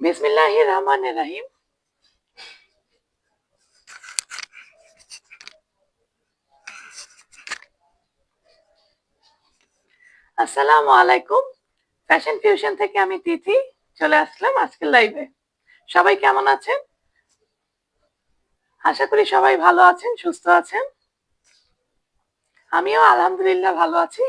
বিসমিল্লাহির রহমানির রহিম। আসসালামু আলাইকুম। ফ্যাশন ফিউশন থেকে আমি তিথি চলে আসলাম আজকের লাইভে। সবাই কেমন আছেন? আশা করি সবাই ভালো আছেন, সুস্থ আছেন। আমিও আলহামদুলিল্লাহ ভালো আছি।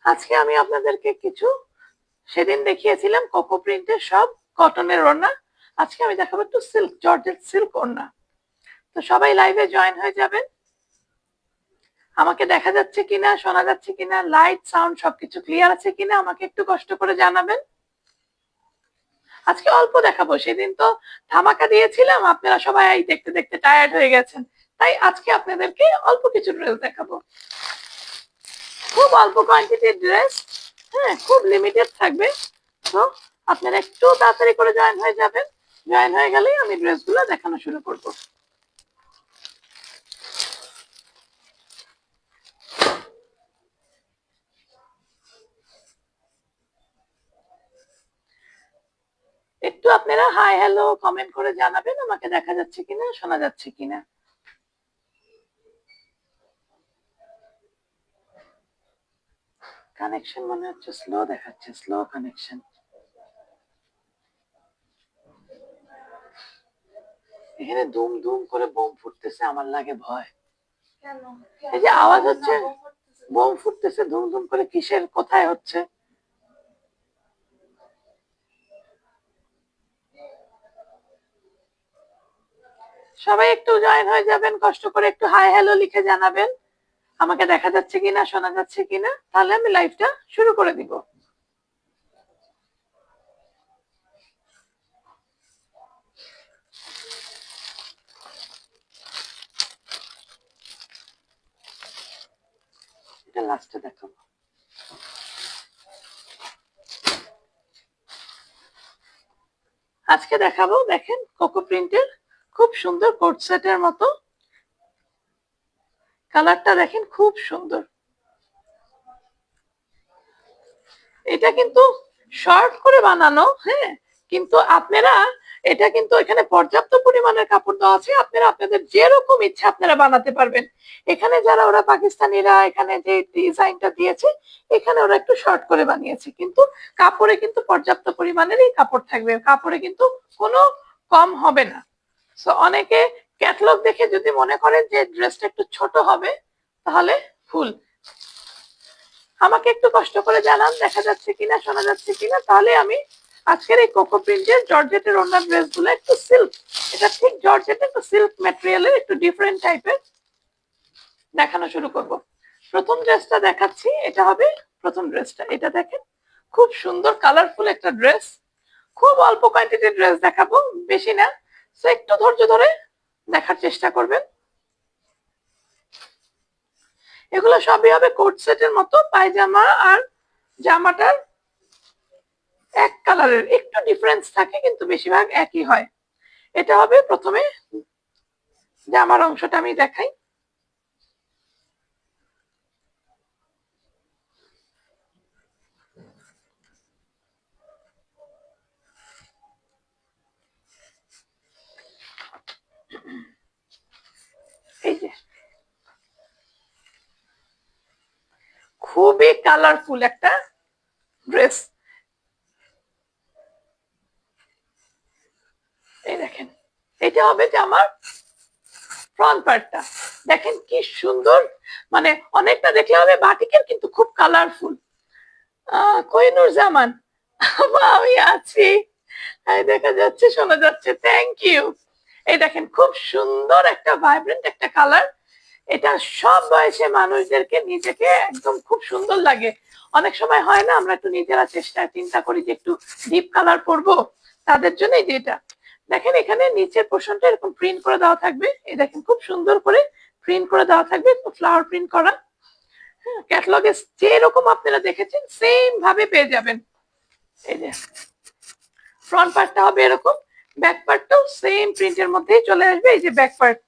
আজকে আমি আপনাদেরকে কিছু সেদিন দেখিয়েছিলাম কোকো প্রিন্টের সব কটনের ওড়না। আজকে আমি দেখাবো একটু সিল্ক, জর্জেট সিল্ক ওড়না। তো সবাই লাইভে জয়েন হয়ে যাবেন। আমাকে দেখা যাচ্ছে কিনা, শোনা যাচ্ছে কিনা, লাইট সাউন্ড সবকিছু ক্লিয়ার আছে কিনা আমাকে একটু কষ্ট করে জানাবেন। আজকে অল্প দেখাবো, সেদিন তো ধামাকা দিয়েছিলাম, আপনারা সবাই দেখতে দেখতে টায়ার্ড হয়ে গেছেন, তাই আজকে আপনাদেরকে অল্প কিছু ড্রেস দেখাবো। খুব অল্প কোয়ান্টিটির ড্রেস, হ্যাঁ, খুব লিমিটেড থাকবে। তো আপনারা একটু তাড়াতাড়ি করে জয়েন হয়ে যাবেন। জয়েন হয়ে গেলেই আমি ড্রেসগুলো দেখানো শুরু করব। একটু আপনারা হাই হ্যালো কমেন্ট করে জানাবেন আমাকে দেখা যাচ্ছে কিনা, শোনা যাচ্ছে কিনা। কানেকশন মনে হচ্ছে স্লো দেখাচ্ছে, স্লো কানেকশন। এখানে দুম দুম করে বোম ফুটতেছে, আমার লাগে ভয়। এই যে আওয়াজ হচ্ছে বোম ফুটতেছে ধুম ধুম করে, কিসের কোথায় হচ্ছে? সবাই একটু জয়েন হয়ে যাবেন, কষ্ট করে একটু হাই হ্যালো লিখে জানাবেন আমাকে দেখা যাচ্ছে কিনা, শোনা যাচ্ছে কিনা, তাহলে আমি লাইভটা শুরু করে দিব। এটা লাস্টে দেখাবো। আজকে দেখাবো, দেখেন কোকো প্রিন্টের খুব সুন্দর কোট সেটের মতো, কালারটা দেখেন খুব সুন্দর। এটা কিন্তু শর্ট করে বানানো, হ্যাঁ, কিন্তু আপনারা এটা কিন্তু এখানে পর্যাপ্ত পরিমাণের কাপড় দেওয়া আছে, আপনারা আপনাদের যেরকম ইচ্ছা আপনারা বানাতে পারবেন। এখানে যারা ওরা পাকিস্তানিরা এখানে যে ডিজাইনটা দিয়েছে, এখানে ওরা একটু শর্ট করে বানিয়েছে, কিন্তু কাপড়ে কিন্তু পর্যাপ্ত পরিমাণেরই কাপড় থাকবে, কাপড়ে কিন্তু কোনো কম হবে না। সো অনেকে ক্যাটালগ দেখে যদি মনে করেন যে ড্রেসটা একটু ছোট হবে, তাহলে ভুল। আমাকে একটু কষ্ট করে জানান দেখা যাচ্ছে কিনা, শোনা যাচ্ছে কিনা, তাহলে আমি আজকের এই কোকো প্রিন্টের জর্জেটের ওড়না ড্রেসগুলো একটু সিল্ক, এটা ঠিক জর্জেট একটু সিল্ক ম্যাটেরিয়ালের একটু ডিফারেন্ট টাইপের দেখানো শুরু করব। প্রথম ড্রেসটা দেখাচ্ছি, এটা হবে প্রথম ড্রেসটা। এটা দেখেন খুব সুন্দর কালারফুল একটা ড্রেস। খুব অল্প কোয়ান্টিটির ড্রেস দেখাবো, বেশি না, সো একটু ধৈর্য ধরে দেখার চেষ্টা করবেন। এগুলো সবই হবে কোট সেটের মতো, পায়জামা আর জামাটার এক কালারের, একটু ডিফারেন্স থাকে কিন্তু বেশিরভাগ একই হয়। এটা হবে প্রথমে জামার অংশটা আমি দেখাই। এই যে খুবই কালারফুল একটা ড্রেস। এই দেখেন, এটা হবে জামার ফ্রন্ট পার্টটা। দেখেন কি সুন্দর, মানে অনেকটা দেখলে হবে বাটিকের, কিন্তু খুব কালারফুল। কোহিনুর জামান, আমি আছি, দেখা যাচ্ছে, শোনা যাচ্ছে, থ্যাংক ইউ। এই দেখেন খুব সুন্দর একটা ভাইব্রেন্ট একটা কালার। এটা সব বয়সে মানুষদেরকে নিজেকে একদম খুব সুন্দর লাগে। অনেক সময় হয় না, আমরা একটু নিজেরা চেষ্টা চিন্তা করি যে একটু ডিপ কালার পরবো, তাদের জন্য এই যে এটা দেখেন, এখানে নিচের পোর্শনটা এরকম প্রিন্ট করে দেওয়া থাকবে। এই দেখেন খুব সুন্দর করে প্রিন্ট করে দেওয়া থাকবে, ফ্লাওয়ার প্রিন্ট করা। হ্যাঁ, ক্যাটালগে যেরকম আপনারা দেখেছেন সেম ভাবে পেয়ে যাবেন। এই যে ফ্রন্ট পার্টটা হবে এরকম, ব্যাক পার্টটাও সেম প্রিন্টের মধ্যেই চলে আসবে। এই যে ব্যাক পার্ট,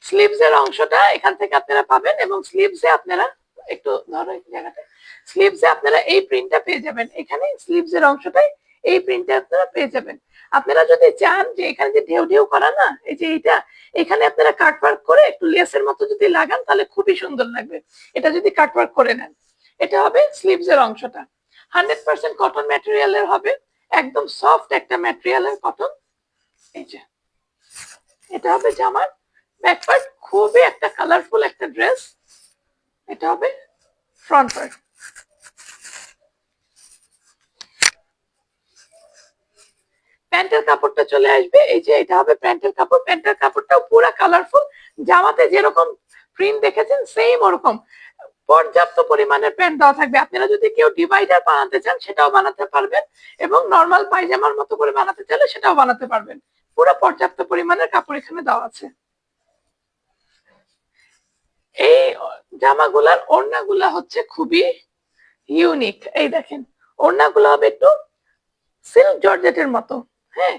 স্লিভস এর অংশটা এখান থেকে আপনারা পাবেন, এবং স্লিভসে আপনারা একটু ধরো এই জায়গাটা, স্লিভসে আপনারা এই প্রিন্টটা পেয়ে যাবেন। এখানে স্লিভস এর অংশটাই এই প্রিন্টটা আপনারা পেয়ে যাবেন। আপনারা যদি চান যে এখানে যে ঢেউ ঢেউ করা না, এই যে এইটা, এখানে আপনারা কাটওয়ার্ক করে একটু লেসের মতো যদি লাগান তাহলে খুবই সুন্দর লাগবে। এটা যদি কাটওয়ার্ক করে নেন, এটা হবে স্লিভস এর অংশটা। 100% কটন ম্যাটেরিয়ালের হবে, একদম সফট একটা ম্যাটেরিয়ালের কটন। এই যে এটা হবে জামার ব্যাক পার্ট, খুবই একটা কালারফুল একটা ড্রেস। এটা হবে ফ্রন্ট পার্ট। প্যান্টের কাপড়টা চলে আসবে, এই যে এটা হবে প্যান্টের কাপড়। প্যান্টের কাপড়টাও পুরো কালারফুল, জামাতে যেরকম প্রিন্ট দেখেছেন সেম ওরকম পর্যাপ্ত পরিমাণের প্যান্ট দেওয়া থাকবে। আপনারা যদি কেউ ডিভাইডার বানাতে চান সেটাও বানাতে পারবেন, এবং নর্মাল পায়জামার মতো করে বানাতে চাইলে সেটাও বানাতে পারবেন। পুরো পর্যাপ্ত পরিমাণের কাপড় এখানে দেওয়া আছে। এই জামাগুলার ওড়নাগুলা হচ্ছে খুবই ইউনিক। এই দেখেন ওড়নাগুলো হবে একটু সিল্ক জর্জেটের মতো। হ্যাঁ,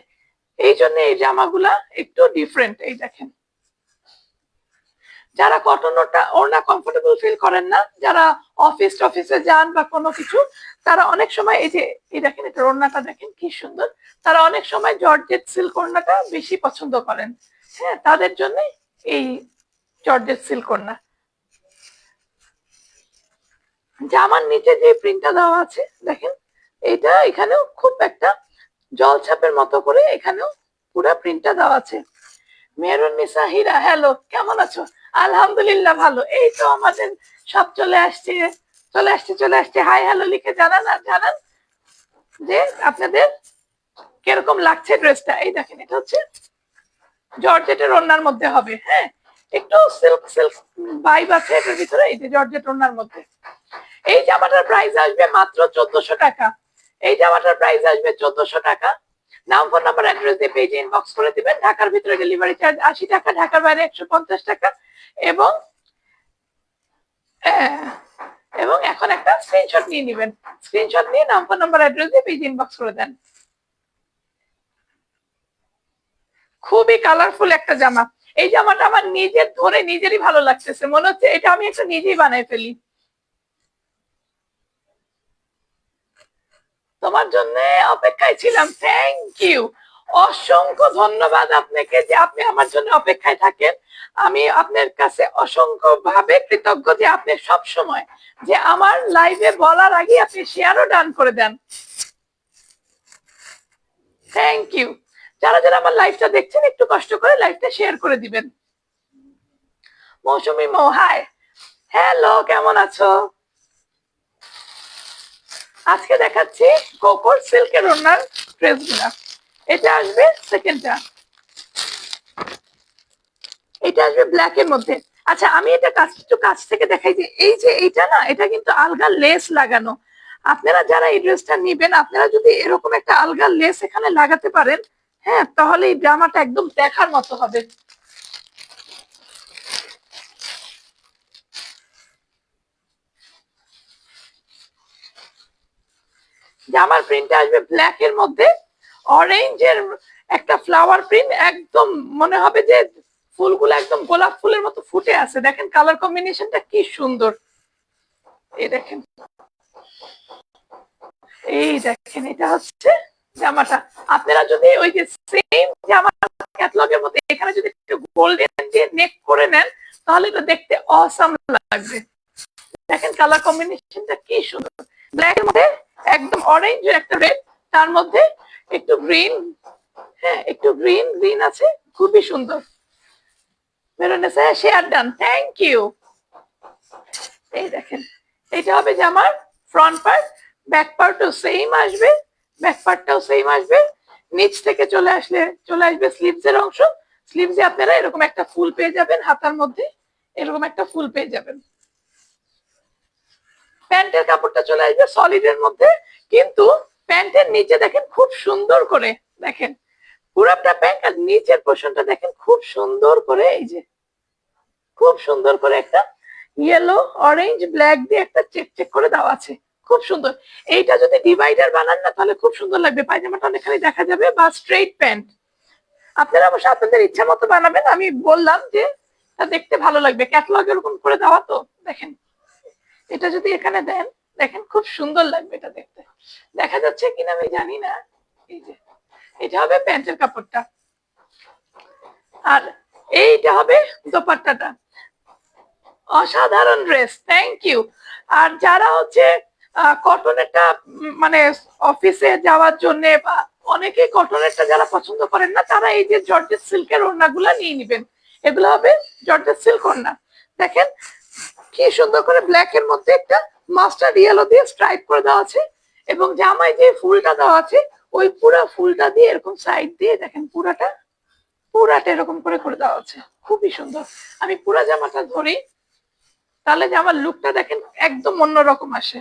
এই জন্য এই জামাগুলা একটু ডিফারেন্ট। এই দেখেন, যারা কটন ওড়না কমফোর্টেবল ফিল করেন না, যারা অফিসে যান বা কোনো কিছু, তারা অনেক সময় এই যে এই দেখেন এটা ওড়নাটা দেখেন কি সুন্দর, তারা অনেক সময় জর্জেট সিল্ক ওড়নাটা বেশি পছন্দ করেন। হ্যাঁ, তাদের জন্য এই জর্জেট সিল্ক ওড়না। জামার নিচে যে প্রিন্টটা দেওয়া আছে দেখেন, এটা এখানেও খুব একটা জলছাপের মতো করে এখানেও পুরো প্রিন্টটা দেওয়া আছে। মেহরুন্নিসা হীরা, হ্যালো, কেমন আছো? আলহামদুলিল্লাহ ভালো। এই তো আমাদের সব চলে আসছে চলে আসছে। হাই হ্যালো লিখে জানান, আর জানান যে আপনাদের কিরকম লাগছে ড্রেসটা। এই দেখেন এটা হচ্ছে জর্জেটের ওড়নার মধ্যে হবে। হ্যাঁ, একটু সিল্ক সিল্ক ভাইব আছে এটার ভিতরে। এই যে জর্জেট ওড়নার মধ্যে এই জামাটার প্রাইস আসবে মাত্র 1400 টাকা। এই জামাটার প্রাইস আসবে 1400 টাকা। নাম, ফোন নাম্বার, অ্যাড্রেস দিয়ে পেজে ইনবক্স করে দিবেন। ঢাকার ভিতরে ডেলিভারি চার্জ 80 টাকা, ঢাকার বাইরে 150 টাকা। এবং এবং এখন একটা স্ক্রিনশট নিয়ে নেবেন, স্ক্রিনশট নিয়ে নাম, ফোন নাম্বার, অ্যাড্রেস দিয়ে পেজে ইনবক্স করে দেন। খুবই কালারফুল একটা জামা। এই জামাটা আমার নিজের ধরে নিজেরই ভালো লাগতেছে, মনে হচ্ছে এটা আমি একটা নিজেই বানাই ফেলি। তোমার জন্য অপেক্ষায় ছিলাম। থ্যাংক ইউ, অসংখ্য ধন্যবাদ আপনাকে যে আপনি আমার জন্য অপেক্ষায় থাকেন। আমি আপনার কাছে অসংখ্য ভাবে কৃতজ্ঞ যে আপনি সব সময় যে আমার লাইভে বলার আগে আপনি শেয়ারও ডান করে দেন। Thank you. যারা যারা আমার লাইভটা দেখছেন একটু কষ্ট করে লাইভটা শেয়ার করে দিবেন। মৌসুমী মৌ, হাই, হ্যালো, কেমন আছো? আজকে দেখাচ্ছি কোকোর সিল্কের ওড়নার ড্রেসগুলা। এটা আসবে সেকেন্ডটা, এটা আসবে ব্ল্যাক এর মধ্যে। আচ্ছা, আমি এটা একটু কাছ থেকে দেখাই যে এই যে এইটা না, এটা কিন্তু আলগা লেস লাগানো। আপনারা যারা এই ড্রেসটা নিবেন, আপনারা যদি এরকম একটা আলগা লেস এখানে লাগাতে পারেন, হ্যাঁ, তাহলে এই জামাটা একদম দেখার মতো হবে। জামার প্রিন্টটা আসবে ব্ল্যাক এর মধ্যে, অরেঞ্জের একটা ফ্লাওয়ার প্রিন্ট, একদম মনে হবে যে ফুলগুলো একদম গোলাপ ফুলের মতো ফুটে আছে। দেখেন কালার কম্বিনেশনটা কি সুন্দর। এই দেখেন, এই দেখেন এটা হচ্ছে জামাটা। আপনারা যদি ওই যে সেম জামা ক্যাটালগের মধ্যে এখানে যদি একটু গোল্ডেন দিয়ে নেক করে নেন তাহলে এটা দেখতে অসাম লাগবে। দেখেন কালার কম্বিনেশনটা কি সুন্দর, ব্ল্যাক এর মধ্যে একদম অরেঞ্জ একটা রেড, তার মধ্যে একটু গ্রিন। হ্যাঁ, একটু গ্রিন গ্রিন আছে, খুবই সুন্দর। মেরুনেসা শেয়ার ডান, থ্যাংক ইউ। এই দেখেন এটা হবে জামার ফ্রন্ট পার্ট, ব্যাক পার্টও সেম আসবে, ব্যাক পার্টটাও সেম আসবে। নিচ থেকে চলে আসবে স্লিভস এর অংশ। স্লিভসে আপনারা এরকম একটা ফুল পেয়ে যাবেন, হাতার মধ্যে এরকম একটা ফুল পেয়ে যাবেন। প্যান্টের কাপড়টা চলে আসবে সলিড এর মধ্যে, কিন্তু প্যান্টের নিচে দেখেন খুব সুন্দর করে, দেখেন পুরোটা প্যান্ট আর নিচের পোর্শনটা দেখেন খুব সুন্দর করে, এই যে খুব সুন্দর করে একটা ইয়েলো অরেঞ্জ ব্ল্যাক দিয়ে একটা চেক চেক করে দেওয়া আছে, খুব সুন্দর। এইটা যদি ডিভাইডার বানান না তাহলে খুব সুন্দর লাগবে, পায়জামাটা অনেকখানি দেখা যাবে। বা স্ট্রেইট প্যান্ট আপনারা অবশ্য আপনাদের ইচ্ছা মতো বানাবেন, আমি বললাম যে তা দেখতে ভালো লাগবে, ক্যাটালগ এরকম করে দেওয়া তো। দেখেন এটা যদি এখানে দেন, দেখেন খুব সুন্দর লাগবে এটা দেখতে, দেখা যাচ্ছে কিনা আমি জানি না। এই যে এটা হবে প্যান্টের কাপড়টা, আর এইটা হবে দোপাট্টাটা। অসাধারণ ড্রেস, থ্যাংক ইউ। আর যারা হচ্ছে কটনেরটা মানে অফিসে যাওয়ার জন্য বা অনেকে কটনেরটা যারা পছন্দ করেন না, তারা এই যে জর্জেট সিল্কের ওড়নাগুলা নিয়ে নিবেন, এগুলো হবে জর্জেট সিল্ক ওড়না। দেখেন কি সুন্দর করে ব্ল্যাক এর মধ্যে একটা মাস্টার্ড ইয়েলো দিয়ে স্ট্রাইপ করে দেওয়া আছে, এবং জামায় যে ফুলটা দেওয়া আছে ওই পুরা ফুলটা দিয়ে এরকম সাইড দিয়ে দেখেন পুরাটা পুরাটা এরকম করে করে দেওয়া আছে, খুবই সুন্দর। আমি পুরা জামাটা ধরি, তাহলে যে আমার লুকটা দেখেন একদম অন্যরকম আসে।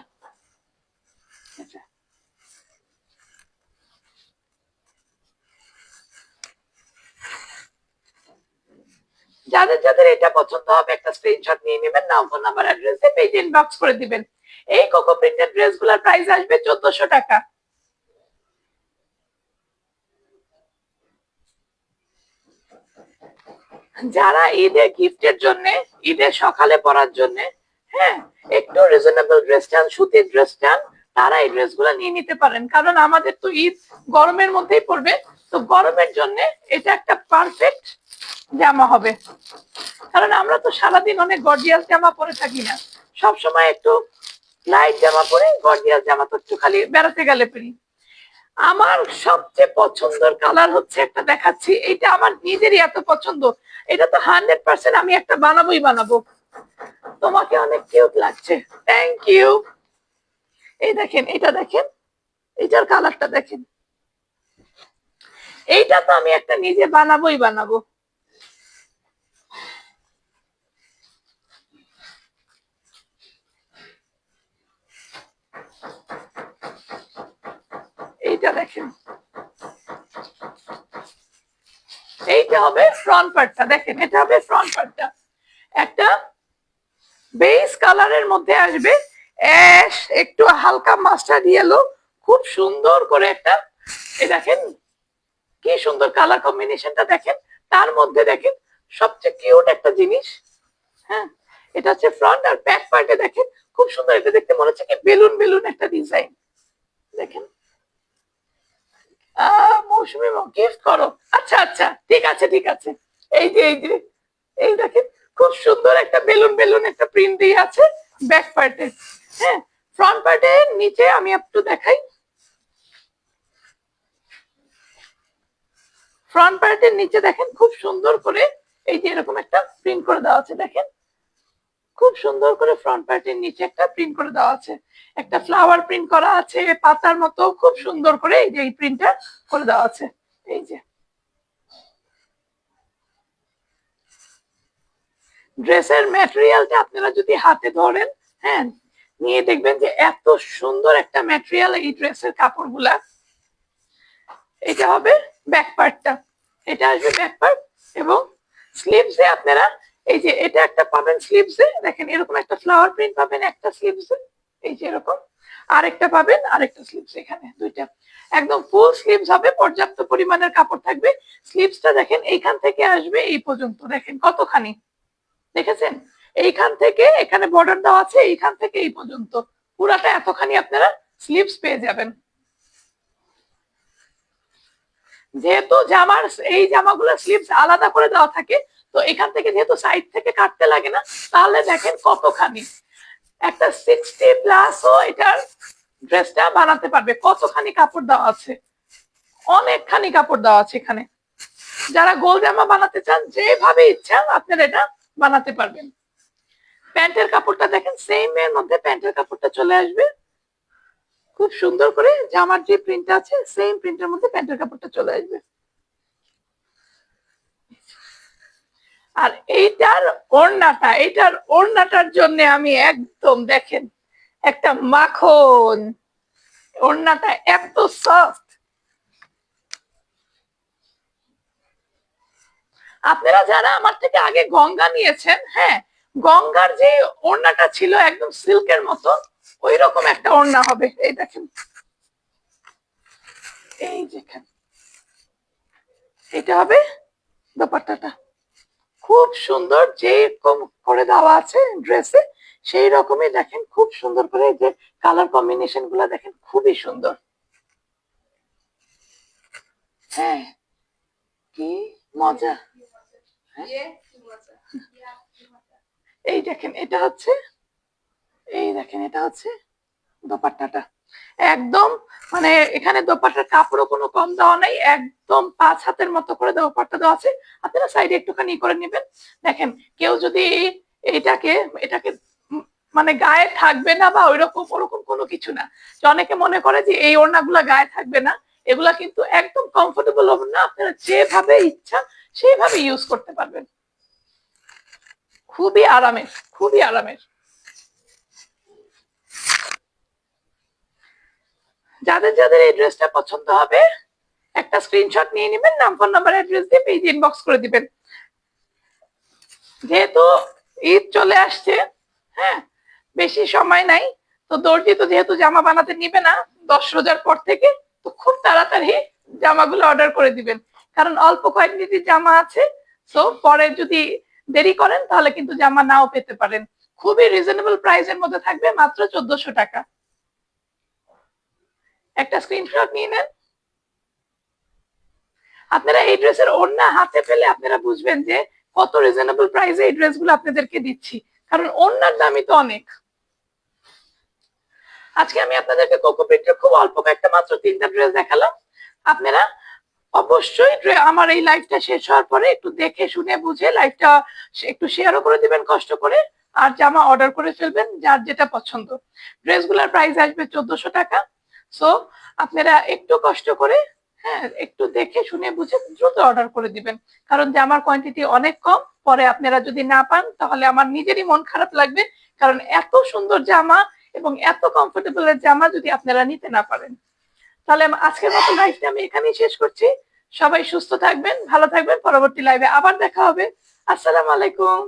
যাদের যাদের এটা পছন্দ হবে একটা স্ক্রিনশট নিয়ে নেবেন, নাম ফোন নাম্বার অ্যাড্রেস দিয়ে পেজ ইনবক্স করে দিবেন। এই কোকো প্রিন্টেড ড্রেসগুলোর প্রাইস আসবে 1400 টাকা। যারা ঈদের গিফটের জন্য, ঈদের সকালে পরার জন্য, হ্যাঁ একটু রিজনেবল ড্রেস চান, সুতির ড্রেস চান, তারা এই ড্রেসগুলো নিয়ে নিতে পারেন, কারণ আমাদের তো ঈদ গরমের মধ্যেই পড়বে, তো গরমের জন্য এটা একটা পারফেক্ট জামা হবে। কারণ আমরা তো সারাদিন অনেক গর্জিয়াস জামা পরে থাকি না, সবসময় একটু লাইট জামা পরে, গর্জিয়াস জামা তো একটু খালি বেড়াতে গেলে পরি। আমার সবচেয়ে পছন্দের কালার হচ্ছে একটা দেখাচ্ছি, এটা আমার নিজেরই এত পছন্দ, এটা তো 100% আমি একটা বানাবোই বানাবো। তোমাকে অনেক কিউট লাগছে, থ্যাংক ইউ। এই দেখেন, এটা দেখেন, এটার কালারটা দেখেন, এইটা তো আমি একটা নিজে বানাবোই বানাবো। এইটা দেখেন, এইটা হবে ফ্রন্ট পার্টটা, দেখেন এটা হবে ফ্রন্ট পার্টটা, একটা বেস কালারের মধ্যে আসবে, অ্যাশ একটু হালকা মাস্টার্ড ইয়েলো, খুব সুন্দর করে একটা, এই দেখেন কি সুন্দর কালার কম্বিনেশনটা দেখেন, তার মধ্যে দেখেন সবচেয়ে কিউট একটা জিনিস, হ্যাঁ এটা হচ্ছে ফ্রন্ট, আর ব্যাক পার্টে দেখেন খুব সুন্দর, এটা দেখতে মনে হচ্ছে কি বেলুন বেলুন একটা ডিজাইন, দেখেন মৌসুমি গিফট করো, আচ্ছা আচ্ছা ঠিক আছে ঠিক আছে। এই যে এই যে এই দেখেন খুব সুন্দর একটা বেলুন বেলুন একটা প্রিন্ট দিয়ে আছে ব্যাক পার্টে, হ্যাঁ ফ্রন্ট পার্টের নিচে আমি একটু দেখাই, ফ্রন্ট পার্টের নিচে দেখেন খুব সুন্দর করে এই যে এরকম একটা প্রিন্ট করে দেওয়া আছে, দেখেন খুব সুন্দর করে ফ্রন্ট পার্টের নিচে একটা প্রিন্ট করে দেওয়া আছে, একটা ফ্লাওয়ার প্রিন্ট করা আছে পাতার মতো, খুব সুন্দর করে এই যে এই প্রিন্টটা করে দেওয়া আছে। এই যে ড্রেসের ম্যাটেরিয়ালটা আপনারা যদি হাতে ধরেন, হ্যাঁ নিয়ে দেখবেন যে এত সুন্দর একটা ম্যাটেরিয়াল এই ড্রেসের কাপড়গুলা। এটা হবে ব্যাক পার্টটা, এটা আসবে ব্যাক পার্ট, এবং স্লিভসে আপনারা এই যে এটা একটা পাবেন, স্লিভসে দেখেন এরকম একটা ফ্লাওয়ার প্রিন্ট পাবেন একটা স্লিভসে, এই যে এরকম আরেকটা পাবেন, আরেকটা স্লিভস, এখানে দুইটা একদম ফুল স্লিভস হবে, পর্যাপ্ত পরিমাণের কাপড় থাকবে। স্লিভসটা দেখেন এইখান থেকে আসবে এই পর্যন্ত, দেখেন কতখানি, দেখেছেন এইখান থেকে এখানে বর্ডার দেওয়া আছে, এইখান থেকে এই পর্যন্ত পুরাটা এতখানি আপনারা স্লিভস পেয়ে যাবেন। যেহেতু জামার এই জামাগুলো স্লিভস আলাদা করে দেওয়া থাকে, তো এখান থেকে যেহেতু সাইড থেকে কাটতে লাগে না, তাহলে দেখেন কতখানি একটা 60+ এটার ড্রেসটা বানাতে পারবে, কতখানি কাপড় দেওয়া আছে, অনেকখানি কাপড় দেওয়া আছে এখানে। যারা গোল জামা বানাতে চান যেভাবে ইচ্ছা আপনারা এটা বানাতে পারবেন। প্যান্টের কাপড়টা দেখেন সেম এর মধ্যে প্যান্টের কাপড়টা চলে আসবে, খুব সুন্দর করে জামার যে প্রিন্ট আছে সেম প্রিন্টের মধ্যে প্যান্টের কাপড়টা চলে আসবে। আর এইটার ওড়নাটার জন্য আমি একদম দেখেন একটা মাখন, ওড়নাটা এত সফট। আপনারা যারা আমার থেকে আগে গঙ্গা নিয়েছেন, হ্যাঁ, গঙ্গার যে ওড়নাটা ছিল একদম সিল্কের মতো, ওই রকম একটা ওড়না হবে। এই দেখেন, এই দেখেন, এটা হবে দোপাট্টাটা। খুব সুন্দর, যেরকম করে দেওয়া আছে ড্রেসে সেই রকমই দেখেন, খুব সুন্দর করে যে কালার কম্বিনেশন গুলা দেখেন, খুবই সুন্দর। হ্যাঁ, কি মজা। এই দেখেন, এটা হচ্ছে, এই দেখেন, এটা হচ্ছে দোপাট্টাটা। একদম মানে এখানে দোপাট্টার কাপড়ও কোনো কম দেওয়া নাই, একদম 5 হাতের মতো করে দোপাট্টা দেওয়া আছে। আপনারা সাইডে একটুখানি করে নেবেন। দেখেন, কেউ যদি এটাকে এটাকে মানে গায়ে থাকবে না বা ওইরকম ওরকম কোনো কিছু না। অনেকে মনে করে যে এই ওড়নাগুলা গায়ে থাকবে না, এগুলা কিন্তু একদম কমফোর্টেবল ওড়না, আপনারা যেভাবে ইচ্ছা সেইভাবে ইউজ করতে পারবেন। খুবই আরামের, খুবই আরামের। যাদের যাদের এই ড্রেসটা পছন্দ হবে একটা স্ক্রিনশট নিয়ে নেবেন, নাম, ফোন নাম্বার, অ্যাড্রেস দিয়ে পেজ ইনবক্স করে দিবেন। যেহেতু ঈদ চলে আসছে, হ্যাঁ, বেশি সময় নাই, তো দর্জি তো যেহেতু জামা বানাতে নিবে না 10 রোজার পর থেকে, তো খুব তাড়াতাড়ি জামাগুলো অর্ডার করে দিবেন, কারণ অল্প কোয়ান্টিটির জামা আছে। সো পরে যদি দেরি করেন তাহলে কিন্তু জামা নাও পেতে পারেন। খুবই রিজনেবল প্রাইসের মধ্যে থাকবে, মাত্র 1400 টাকা। একটা স্ক্রিনশট নিয়ে নেন। আপনারা এই ড্রেসের ওড়না হাতে পেলে আপনারা বুঝবেন যে কত রিজনেবল প্রাইসে এই ড্রেসগুলো আপনাদেরকে দিচ্ছি, কারণ ওড়নার দামই তো অনেক। আজকে আমি আপনাদেরকে কোকোপিটের খুব অল্প কয়েকটা, মাত্র 3টা ড্রেস দেখালাম। আপনারা অবশ্যই আমার এই লাইভটা শেষ হওয়ার পরে একটু দেখে শুনে বুঝে লাইভটা একটু শেয়ারও করে দিবেন কষ্ট করে, আর জামা অর্ডার করে ফেলবেন যার যেটা পছন্দ। ড্রেসগুলোর প্রাইস আসবে 1400 টাকা। সো আপনারা একটু কষ্ট করে, হ্যাঁ, একটু দেখে শুনে বুঝে দ্রুত অর্ডার করে দিবেন, কারণ জামার কোয়ান্টিটি অনেক কম। পরে আপনারা যদি না পান তাহলে আমার নিজেরই মন খারাপ লাগবে, কারণ এত সুন্দর জামা এবং এত কমফোর্টেবল জামা যদি আপনারা নিতে না পারেন। তাহলে আজকের মতো লাইভটা আমি এখানেই শেষ করছি। সবাই সুস্থ থাকবেন, ভালো থাকবেন, পরবর্তী লাইভে আবার দেখা হবে। আসসালামু আলাইকুম।